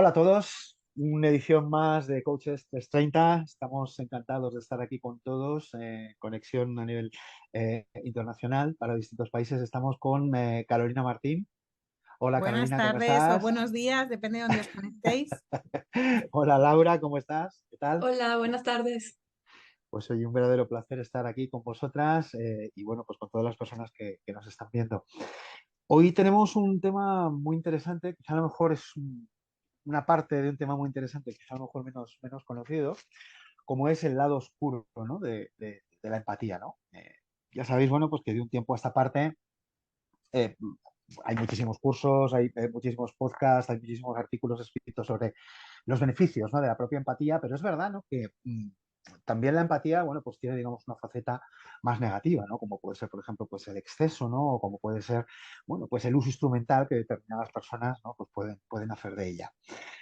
Hola a todos, una edición más de Coaches 330. Estamos encantados de estar aquí con todos. Conexión a nivel internacional para distintos países. Estamos con Carolina Martín. Hola Buenas Carolina, ¿cómo tardes o estás? buenos días, depende de dónde os conectéis. Hola Laura, ¿cómo estás? ¿Qué tal? Hola, buenas tardes. Pues hoy un verdadero placer estar aquí con vosotras y bueno, pues con todas las personas que nos están viendo. Hoy tenemos un tema muy interesante, quizá a lo mejor es una parte de un tema muy interesante, quizá a lo mejor menos conocido, como es el lado oscuro, ¿no? de la empatía, ¿no? Ya sabéis, bueno, pues que de un tiempo a esta parte eh, hay muchísimos cursos, hay muchísimos podcasts, hay muchísimos artículos escritos sobre los beneficios, ¿no? de la propia empatía, pero es verdad, ¿no? que también la empatía, bueno, pues tiene, digamos, una faceta más negativa, ¿no? Como puede ser, por ejemplo, pues el exceso, ¿no? O como puede ser, bueno, pues el uso instrumental que determinadas personas, ¿no? Pues pueden hacer de ella.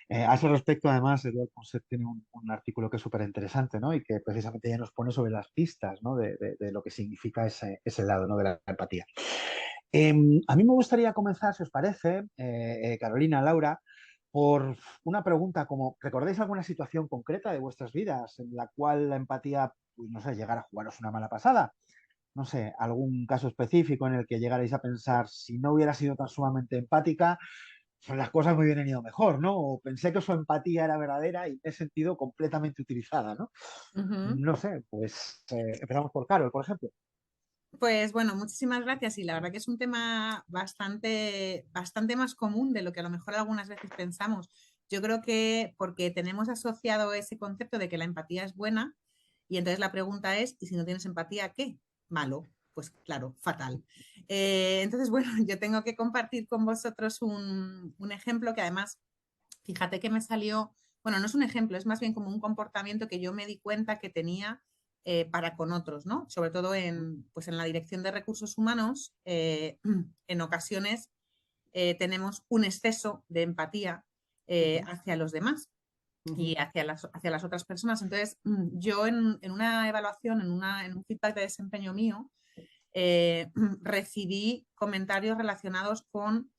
A ese respecto, además, Eduard Ponset tiene un artículo que es súper interesante, ¿no? Y que precisamente ya nos pone sobre las pistas, ¿no? de lo que significa ese lado, ¿no? de la empatía. A mí me gustaría comenzar, si os parece, Carolina, Laura, por una pregunta como, ¿recordáis alguna situación concreta de vuestras vidas en la cual la empatía, pues no sé, llegara a jugaros una mala pasada? No sé, algún caso específico en el que llegarais a pensar, si no hubiera sido tan sumamente empática, pues las cosas me hubieran ido mejor, ¿no? O pensé que su empatía era verdadera y me he sentido completamente utilizada, ¿no? Ujú. No sé, pues empezamos por Carol, por ejemplo. Pues bueno, muchísimas gracias y la verdad que es un tema bastante más común de lo que a lo mejor algunas veces pensamos. Yo creo que porque tenemos asociado ese concepto de que la empatía es buena y entonces la pregunta es, ¿y si no tienes empatía, qué? Malo. Pues claro, fatal. Entonces, bueno, yo tengo que compartir con vosotros un ejemplo que además, fíjate que me salió, bueno, no es un ejemplo, es más bien como un comportamiento que yo me di cuenta que tenía para con otros, ¿no? Sobre todo pues en la dirección de recursos humanos, en ocasiones tenemos un exceso de empatía Ujú, hacia los demás ujú, y hacia las otras personas. Entonces, yo en una evaluación, en un feedback de desempeño mío, recibí comentarios relacionados con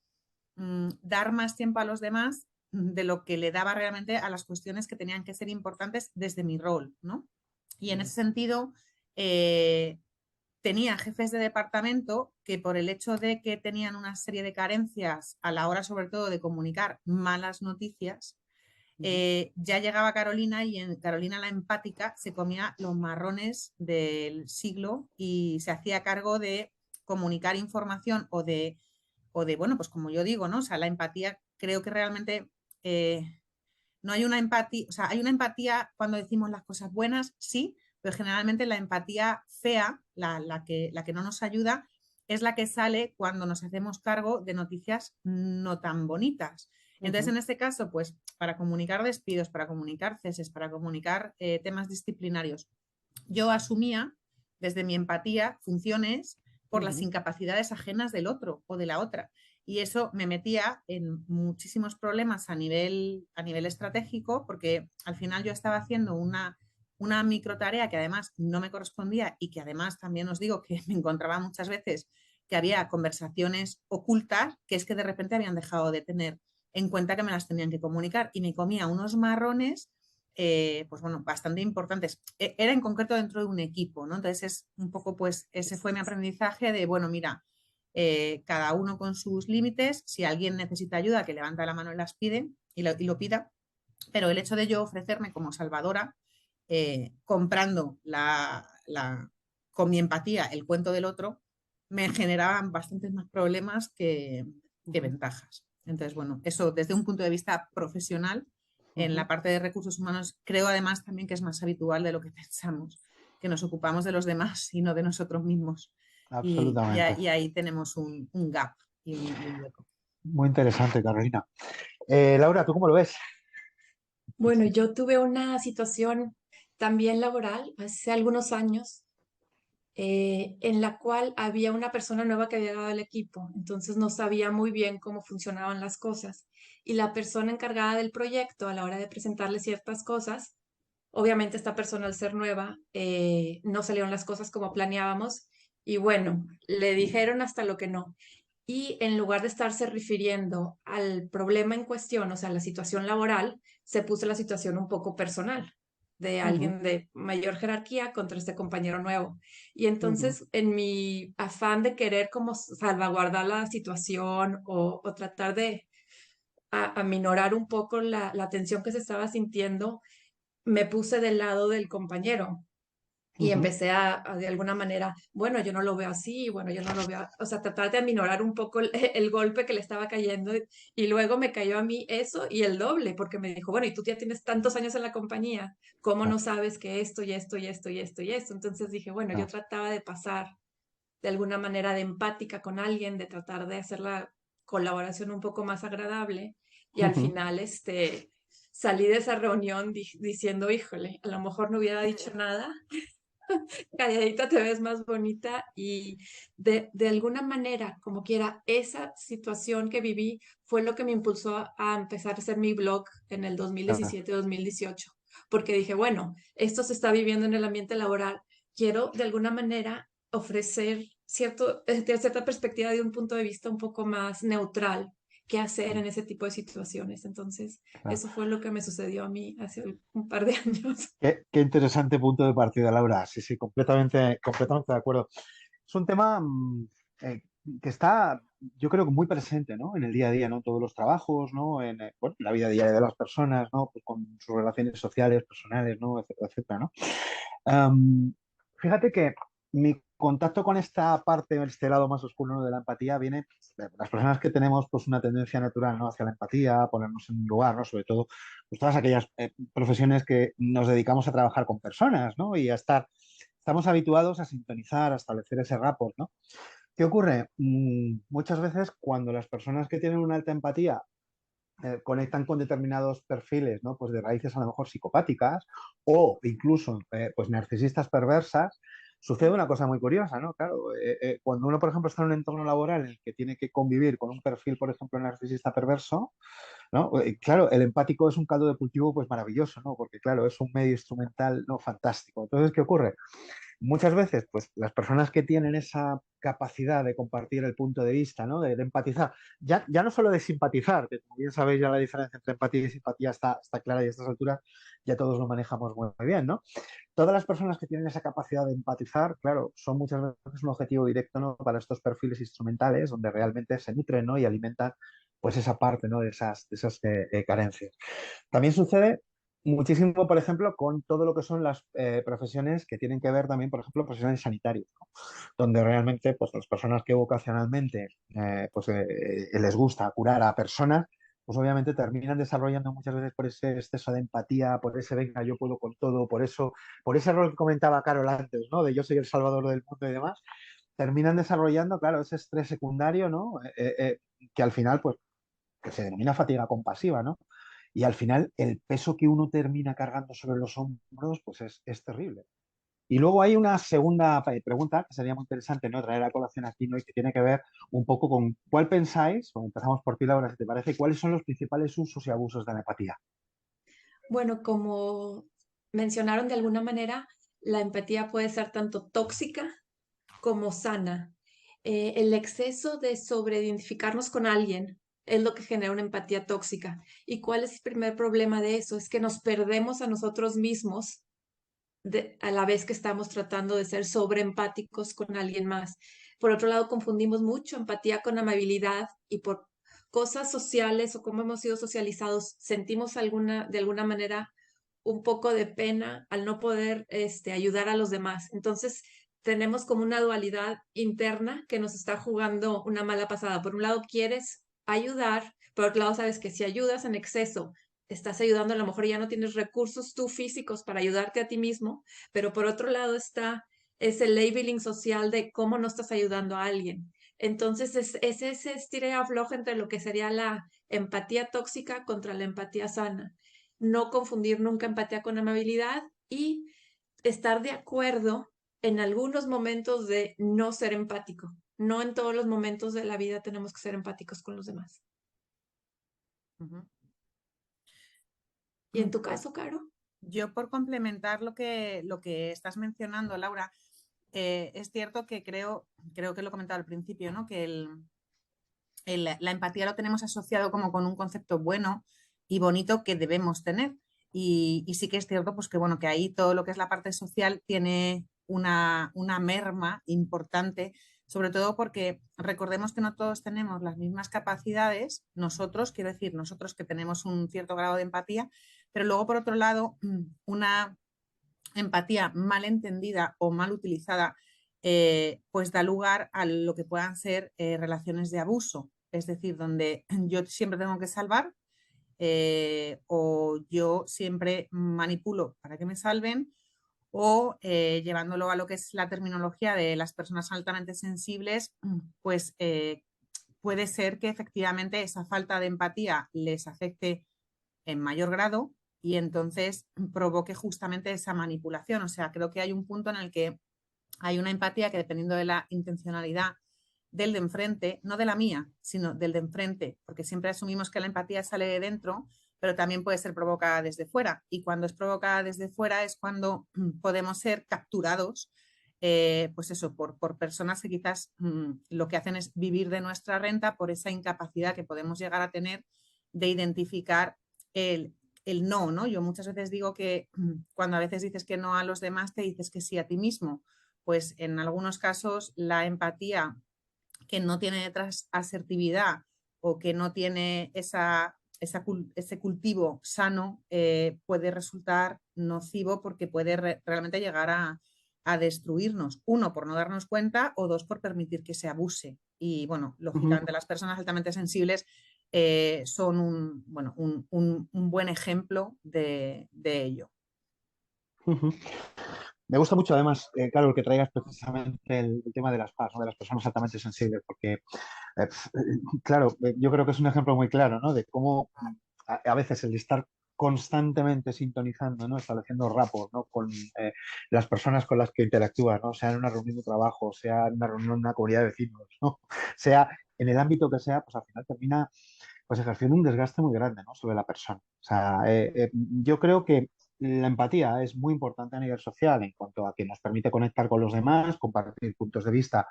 dar más tiempo a los demás de lo que le daba realmente a las cuestiones que tenían que ser importantes desde mi rol, ¿no? Y en ese ujú, sentido, tenía jefes de departamento que por el hecho de que tenían una serie de carencias a la hora sobre todo de comunicar malas noticias, ujú, ya llegaba Carolina y en Carolina la empática se comía los marrones del siglo y se hacía cargo de comunicar información bueno, pues como yo digo, ¿no? O sea, la empatía creo que realmente no hay una empatía, o sea, hay una empatía cuando decimos las cosas buenas, sí, pero generalmente la empatía fea, la que no nos ayuda, es la que sale cuando nos hacemos cargo de noticias no tan bonitas. Entonces, ujú, en este caso, pues para comunicar despidos, para comunicar ceses, para comunicar temas disciplinarios, yo asumía desde mi empatía funciones por las ujú. incapacidades ajenas del otro o de la otra. Y eso me metía en muchísimos problemas a nivel estratégico, porque al final yo estaba haciendo una micro tarea que además no me correspondía y que además también os digo que me encontraba muchas veces que había conversaciones ocultas que es que de repente habían dejado de tener en cuenta que me las tenían que comunicar y me comía unos marrones pues bueno, bastante importantes. Era en concreto dentro de un equipo, ¿no? Entonces es un poco, pues, ese fue mi aprendizaje de, bueno, mira, cada uno con sus límites, si alguien necesita ayuda, que levanta la mano y las pide y lo pida, pero el hecho de yo ofrecerme como salvadora, comprando con mi empatía el cuento del otro, me generaban bastantes más problemas que Ujú, ventajas. Entonces, bueno, eso desde un punto de vista profesional, en la ujú. parte de recursos humanos, creo además también que es más habitual de lo que pensamos, que nos ocupamos de los demás y no de nosotros mismos. Absolutamente. Y ahí tenemos un gap y un hueco. Muy interesante, Carolina. Laura, ¿tú cómo lo ves? Bueno, yo tuve una situación también laboral hace algunos años en la cual había una persona nueva que había llegado al equipo, entonces no sabía muy bien cómo funcionaban las cosas. Y la persona encargada del proyecto, a la hora de presentarle ciertas cosas, obviamente esta persona al ser nueva, no salieron las cosas como planeábamos y bueno, le dijeron hasta lo que no. y en lugar de estarse refiriendo al problema en cuestión, o sea, la situación laboral, se puso la situación un poco personal de Ujú, alguien de mayor jerarquía contra este compañero nuevo. Y ujú, entonces, en mi afán de querer como salvaguardar la situación o tratar de aminorar un poco la tensión que se estaba sintiendo, me puse del lado del compañero y ujú. empecé de alguna manera, bueno, yo no lo veo así, bueno, yo no lo veo, o sea, tratar de aminorar un poco el golpe que le estaba cayendo y luego me cayó a mí eso y el doble, porque me dijo, bueno, y tú ya tienes tantos años en la compañía, ¿cómo Ah, no sabes que esto y esto y esto y esto y esto? Entonces dije, bueno, yo ah, trataba de pasar de alguna manera de empática con alguien, de tratar de hacer la colaboración un poco más agradable y al ujú. final salí de esa reunión diciendo, híjole, a lo mejor no hubiera dicho nada, calladita te ves más bonita y de alguna manera, como quiera, esa situación que viví fue lo que me impulsó a empezar a hacer mi blog en el Ah, 2017-2018, porque dije, bueno, esto se está viviendo en el ambiente laboral, quiero de alguna manera ofrecer cierta perspectiva de un punto de vista un poco más neutral qué hacer en ese tipo de situaciones. Entonces, ah. eso fue lo que me sucedió a mí hace un par de años. Qué interesante punto de partida, Laura. Sí, sí, completamente de acuerdo. Es un tema eh, que está, yo creo que muy presente, ¿no? En el día a día, ¿no? En todos los trabajos, ¿no? En, bueno, la vida diaria de las personas, ¿no? Pues con sus relaciones sociales, personales, ¿no? Etcétera, etcétera, ¿no? Am, Fíjate que mi contacto con esta parte, este lado más oscuro, ¿no? De la empatía viene de las personas que tenemos pues una tendencia natural, ¿no? Hacia la empatía, a ponernos en un lugar, ¿no? Sobre todo pues todas aquellas profesiones que nos dedicamos a trabajar con personas, ¿no? Y estamos habituados a sintonizar, a establecer ese rapport, ¿no? ¿Qué ocurre? Muchas veces cuando las personas que tienen una alta empatía conectan con determinados perfiles, ¿no? Pues de raíces a lo mejor psicopáticas o incluso pues narcisistas perversas, sucede una cosa muy curiosa, ¿no? Claro, cuando uno, por ejemplo, está en un entorno laboral en el que tiene que convivir con un perfil, por ejemplo, narcisista perverso, ¿no? Claro, el empático es un caldo de cultivo pues maravilloso, ¿no? Porque claro, es un medio instrumental, ¿no? Fantástico. Entonces, ¿qué ocurre? Muchas veces, pues las personas que tienen esa capacidad de compartir el punto de vista, ¿no? De empatizar, ya no solo de simpatizar, que como bien sabéis ya la diferencia entre empatía y simpatía está clara y a estas alturas ya todos lo manejamos muy bien, ¿no? Todas las personas que tienen esa capacidad de empatizar, claro, son muchas veces un objetivo directo, ¿no? Para estos perfiles instrumentales donde realmente se nutren, ¿no? Y alimentan pues esa parte, ¿no? De esas carencias. También sucede muchísimo, por ejemplo, con todo lo que son las profesiones que tienen que ver también, por ejemplo, profesiones sanitarias, ¿no? Donde realmente pues, las personas que vocacionalmente les gusta curar a personas, pues obviamente terminan desarrollando muchas veces por ese exceso de empatía, por ese venga, yo puedo con todo, por eso, por ese rol que comentaba Carol antes, ¿no? De yo soy el salvador del mundo y demás, terminan desarrollando, claro, ese estrés secundario, ¿no? Que al final, pues, que se denomina fatiga compasiva, ¿no? Y al final el peso que uno termina cargando sobre los hombros, pues es terrible. Y luego hay una segunda pregunta que sería muy interesante, ¿no? Traer a colación aquí, ¿no? Y que tiene que ver un poco con cuál pensáis, o empezamos por ti, Laura, si te parece, cuáles son los principales usos y abusos de la empatía. Bueno, como mencionaron de alguna manera, la empatía puede ser tanto tóxica como sana. El exceso de sobreidentificarnos con alguien es lo que genera una empatía tóxica. ¿Y cuál es el primer problema de eso? Es que nos perdemos a nosotros mismos a la vez que estamos tratando de ser sobreempáticos con alguien más. Por otro lado, confundimos mucho empatía con amabilidad y por cosas sociales o cómo hemos sido socializados, sentimos de alguna manera un poco de pena al no poder ayudar a los demás. Entonces, tenemos como una dualidad interna que nos está jugando una mala pasada. Por un lado, quieres ayudar, por otro lado, sabes que si ayudas en exceso, estás ayudando, a lo mejor ya no tienes recursos tú físicos para ayudarte a ti mismo, pero por otro lado está ese labeling social de cómo no estás ayudando a alguien. Entonces es ese estira y afloja entre lo que sería la empatía tóxica contra la empatía sana. No confundir nunca empatía con amabilidad y estar de acuerdo en algunos momentos de no ser empático. No en todos los momentos de la vida tenemos que ser empáticos con los demás. Ujú. ¿Y en tu Pues caso, Caro? yo por complementar lo que estás mencionando, Laura, es cierto que creo que lo he comentado al principio, ¿no? Que la empatía lo tenemos asociado como con un concepto bueno y bonito que debemos tener. Y sí que es cierto pues que, bueno, que ahí todo lo que es la parte social tiene una merma importante, sobre todo porque recordemos que no todos tenemos las mismas capacidades, nosotros, quiero decir, nosotros que tenemos un cierto grado de empatía, pero luego, por otro lado, una empatía mal entendida o mal utilizada, pues da lugar a lo que puedan ser relaciones de abuso, es decir, donde yo siempre tengo que salvar o yo siempre manipulo para que me salven o llevándolo a lo que es la terminología de las personas altamente sensibles, pues puede ser que efectivamente esa falta de empatía les afecte en mayor grado y entonces provoque justamente esa manipulación. O sea, creo que hay un punto en el que hay una empatía que dependiendo de la intencionalidad del de enfrente, no de la mía, sino del de enfrente, porque siempre asumimos que la empatía sale de dentro, pero también puede ser provocada desde fuera. Y cuando es provocada desde fuera es cuando podemos ser capturados, pues eso, por personas que quizás lo que hacen es vivir de nuestra renta por esa incapacidad que podemos llegar a tener de identificar el, el no, ¿no? Yo muchas veces digo que cuando a veces dices que no a los demás, te dices que sí a ti mismo. Pues en algunos casos la empatía que no tiene detrás asertividad o que no tiene ese cultivo sano puede resultar nocivo porque puede realmente llegar a destruirnos. Uno, por no darnos cuenta o dos, por permitir que se abuse. Y bueno, lógicamente las personas altamente sensibles son bueno, un buen ejemplo de ello. Me gusta mucho, además, claro, que traigas precisamente el tema de las PAS, ¿no? De las personas altamente sensibles, porque, claro, yo creo que es un ejemplo muy claro, ¿no? De cómo a veces el estar constantemente sintonizando, ¿no? Estableciendo rapport, ¿no? Con las personas con las que interactúas, ¿no? Sea en una reunión de trabajo, sea en una reunión en una comunidad de vecinos, ¿no? Sea en el ámbito que sea, pues al final termina pues ejerciendo un desgaste muy grande, ¿no? Sobre la persona. O sea, yo creo que la empatía es muy importante a nivel social en cuanto a que nos permite conectar con los demás, compartir puntos de vista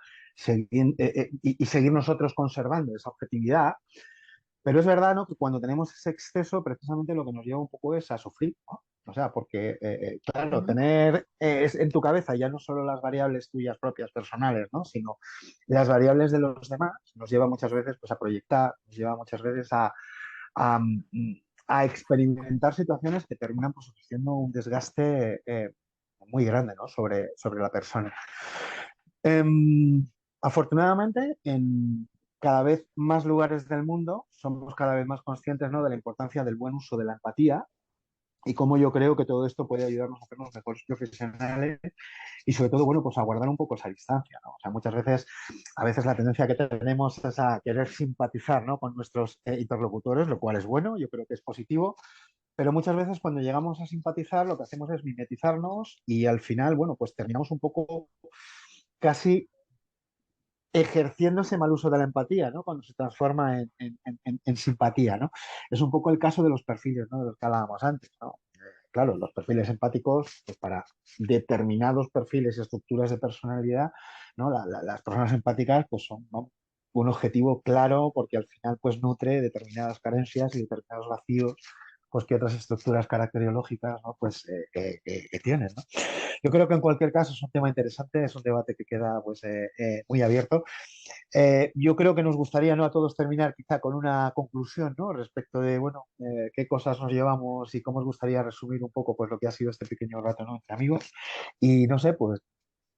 y seguir nosotros conservando esa objetividad. Pero es verdad, ¿no? Que cuando tenemos ese exceso, precisamente lo que nos lleva un poco es a sufrir, ¿no? O sea, porque, claro, tener en tu cabeza ya no solo las variables tuyas propias, personales, ¿no? Sino las variables de los demás, nos lleva muchas veces pues, a proyectar, nos lleva muchas veces a, a experimentar situaciones que terminan pues, ofreciendo un desgaste muy grande, ¿no? Sobre la persona. Afortunadamente, en cada vez más lugares del mundo somos cada vez más conscientes, ¿no? De la importancia del buen uso de la empatía y cómo yo creo que todo esto puede ayudarnos a hacernos mejores profesionales y sobre todo, bueno, pues a guardar un poco esa distancia, ¿no? O sea, muchas veces, a veces la tendencia que tenemos es a querer simpatizar, ¿no? Con nuestros interlocutores, lo cual es bueno, yo creo que es positivo, pero muchas veces cuando llegamos a simpatizar lo que hacemos es mimetizarnos y al final, bueno, pues terminamos un poco casi ejerciendo ese mal uso de la empatía, ¿no? Cuando se transforma en simpatía, ¿no? Es un poco el caso de los perfiles, ¿no? De los que hablábamos antes, ¿no? Claro, los perfiles empáticos, pues para determinados perfiles y estructuras de personalidad, ¿no? Las personas empáticas, pues son, ¿no? Un objetivo claro porque al final, pues nutre determinadas carencias y determinados vacíos, pues que otras estructuras caracteriológicas, ¿no? Pues que tienen, ¿no? Yo creo que en cualquier caso es un tema interesante, es un debate que queda pues muy abierto. Yo creo que nos gustaría, ¿no? A todos terminar quizá con una conclusión, ¿no? Respecto de, bueno, qué cosas nos llevamos y cómo os gustaría resumir un poco pues lo que ha sido este pequeño rato, ¿no? Entre amigos. Y no sé, pues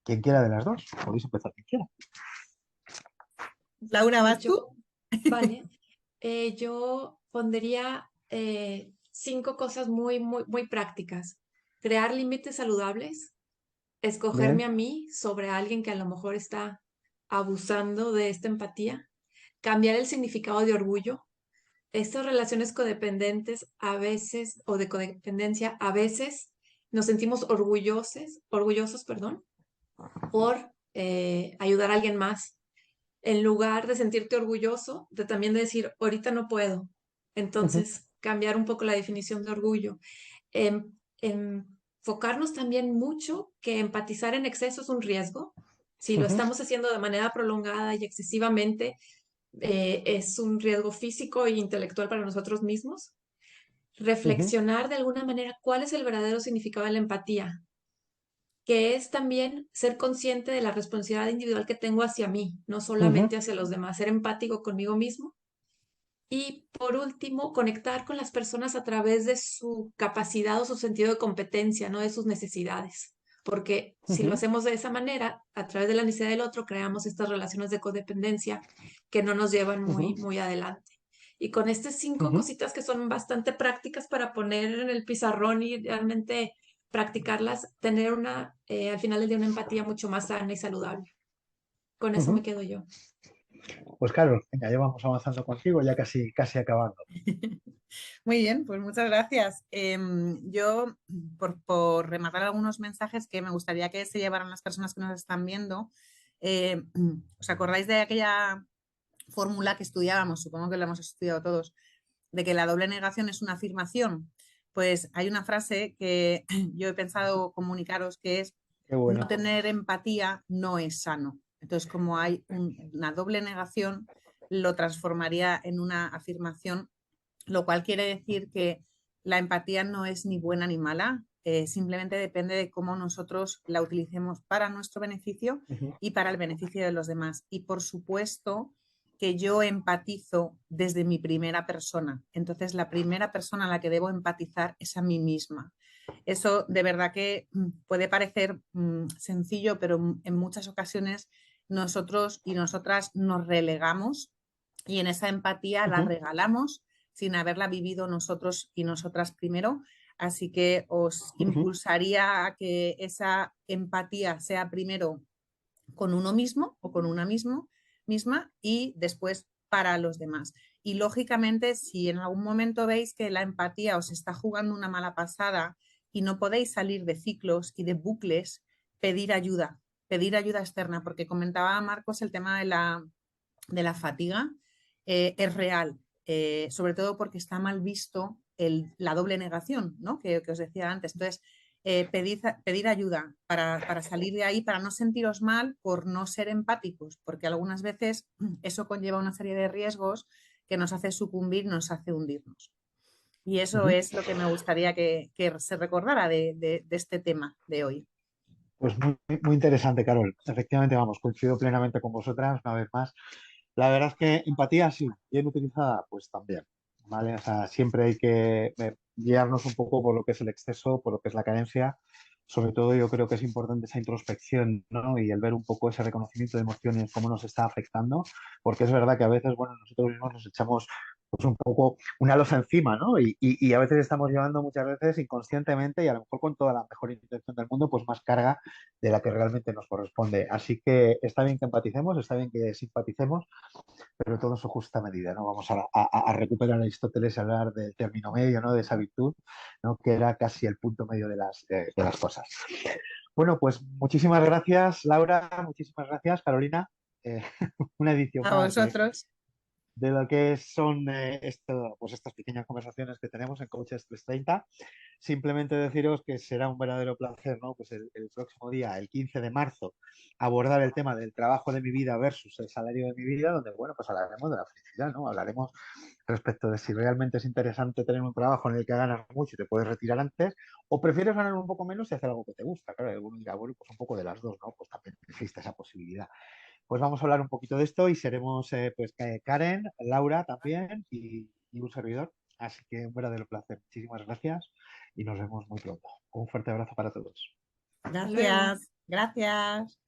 quien quiera de las dos, podéis empezar quien quiera. Laura, Pues ¿vas tú? vale. Yo pondría 5 cosas muy prácticas. Crear límites saludables, escogerme Bien. a mí sobre alguien que a lo mejor está abusando de esta empatía, cambiar el significado de orgullo. Estas relaciones codependentes a veces, o de codependencia, a veces nos sentimos orgullosos, perdón, por ayudar a alguien más. En lugar de sentirte orgulloso, de también decir, ahorita no puedo. Ujú, Entonces, cambiar un poco la definición de orgullo. Enfocarnos también mucho que empatizar en exceso es un riesgo. Si lo ujú, estamos haciendo de manera prolongada y excesivamente, es un riesgo físico e intelectual para nosotros mismos. Ujú, Reflexionar de alguna manera cuál es el verdadero significado de la empatía, que es también ser consciente de la responsabilidad individual que tengo hacia mí, no ujú, solamente hacia los demás, ser empático conmigo mismo. Y por último, conectar con las personas a través de su capacidad o su sentido de competencia, no de sus necesidades. Porque si lo ujú, hacemos de esa manera, a través de la necesidad del otro, creamos estas relaciones de codependencia que no nos llevan ujú, muy adelante. Y con estas 5 ujú. cositas que son bastante prácticas para poner en el pizarrón y realmente practicarlas, tener al final del día una empatía mucho más sana y saludable. Con eso me Ujú. quedo yo. Pues claro, venga, ya vamos avanzando contigo, ya casi acabando. Muy bien, pues muchas gracias. Yo, por rematar algunos mensajes que me gustaría que se llevaran las personas que nos están viendo, ¿os acordáis de aquella fórmula que estudiábamos? Supongo que la hemos estudiado todos, de que la doble negación es una afirmación. Pues hay una frase que yo he pensado comunicaros que es: Qué no bueno. tener empatía no es sano. Entonces, como hay una doble negación, lo transformaría en una afirmación, lo cual quiere decir que la empatía no es ni buena ni mala, simplemente depende de cómo nosotros la utilicemos para nuestro beneficio Ujú, y para el beneficio de los demás. Y por supuesto que yo empatizo desde mi primera persona. Entonces, la primera persona a la que debo empatizar es a mí misma. Eso de verdad que puede parecer sencillo, pero en muchas ocasiones nosotros y nosotras nos relegamos y en esa empatía la ujú, regalamos sin haberla vivido nosotros y nosotras primero. Así que os ujú, impulsaría a que esa empatía sea primero con uno mismo o con una misma y después para los demás. Y lógicamente, si en algún momento veis que la empatía os está jugando una mala pasada y no podéis salir de ciclos y de bucles, pedir ayuda externa, porque comentaba Marcos el tema de la fatiga, es real, sobre todo porque está mal visto la doble negación, ¿no? Que os decía antes. Entonces, pedir ayuda para salir de ahí, para no sentiros mal por no ser empáticos, porque algunas veces eso conlleva una serie de riesgos que nos hace sucumbir, nos hace hundirnos. Y eso ujú. es lo que me gustaría que se recordara de este tema de hoy. Pues muy interesante, Carol. Efectivamente, vamos, coincido plenamente con vosotras una vez más. La verdad es que empatía sí, bien utilizada, pues también, ¿vale? O sea, siempre hay que guiarnos un poco por lo que es el exceso, por lo que es la carencia. Sobre todo yo creo que es importante esa introspección, ¿no? Y el ver un poco ese reconocimiento de emociones, cómo nos está afectando, porque es verdad que a veces, bueno, nosotros mismos nos echamos pues un poco una losa encima, ¿no? Y a veces estamos llevando muchas veces inconscientemente y a lo mejor con toda la mejor intención del mundo, pues más carga de la que realmente nos corresponde. Así que está bien que empaticemos, está bien que simpaticemos, pero todo en su justa medida, ¿no? Vamos a recuperar a Aristóteles y hablar del término medio, ¿no? De esa virtud, ¿no? Que era casi el punto medio de las cosas. Bueno, pues muchísimas gracias, Laura, muchísimas gracias, Carolina. Eh, una edición A más vosotros. de lo que son pues estas pequeñas conversaciones que tenemos en Coaches 330. Simplemente deciros que será un verdadero placer, ¿no? Pues el próximo día, el 15 de marzo, abordar el tema del trabajo de mi vida versus el salario de mi vida, donde, bueno, pues hablaremos de la felicidad, ¿no? Hablaremos respecto de si realmente es interesante tener un trabajo en el que ganas mucho y te puedes retirar antes, o prefieres ganar un poco menos y hacer algo que te gusta. Claro, alguno dirá, bueno, pues un poco de las dos, ¿no? Pues también existe esa posibilidad. Pues vamos a hablar un poquito de esto y seremos pues Karen, Laura también y un servidor. Así que un verdadero placer. Muchísimas gracias y nos vemos muy pronto. Un fuerte abrazo para todos. Hasta luego. Gracias, gracias.